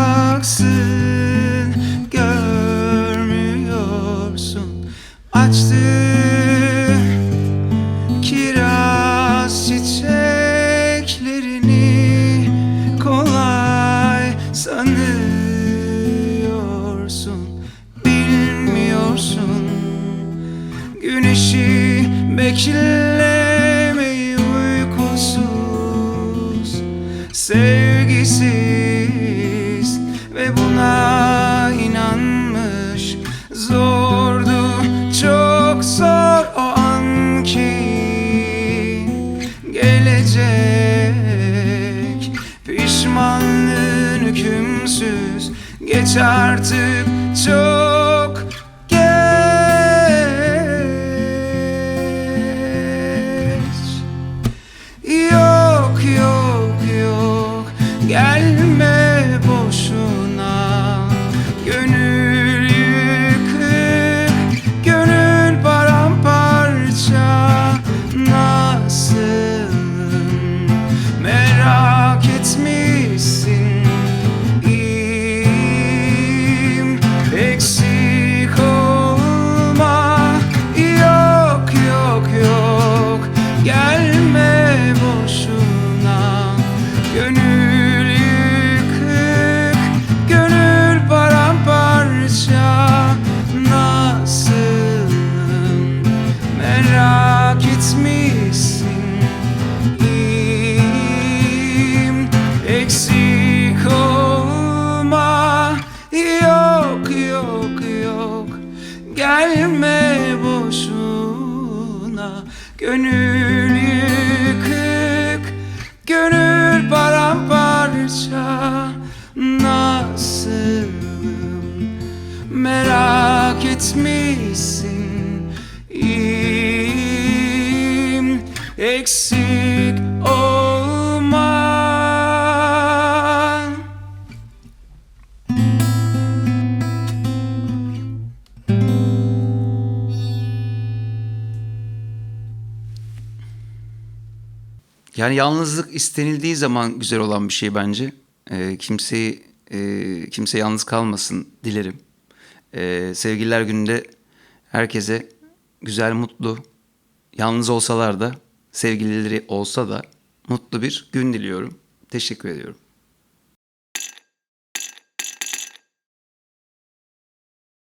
Uzaksın, görmüyorsun. Açtı kiraz çiçeklerini, kolay sanıyorsun. Bilmiyorsun, güneşi beklemeyi, uykusuz, sevgisiz ve buna inanmış. Zordu, çok zor o anki gelecek. Pişmanlığın hükümsüz, geç artık, çok geç. Yok yok yok, gelme boşuna. Gönül yıkık, gönül paramparça. Nasılım merak etmişsin. İyiyim, eksik olma. Yok yok yok, gelme boşuna. Gönül yıkık, gönül paramparça. Nasılım merak etmişsin. İyiyim, eksik olma. Yok yok yok, gelme boşuna. Gönül yıkık, gönül paramparça. Nasılım merak etmişsin. İyiyim, eksik olma. Yani yalnızlık istenildiği zaman güzel olan bir şey bence. Kimse yalnız kalmasın dilerim. Sevgililer Günü'nde herkese güzel, mutlu, yalnız olsalar da, sevgilileri olsa da mutlu bir gün diliyorum. Teşekkür ediyorum.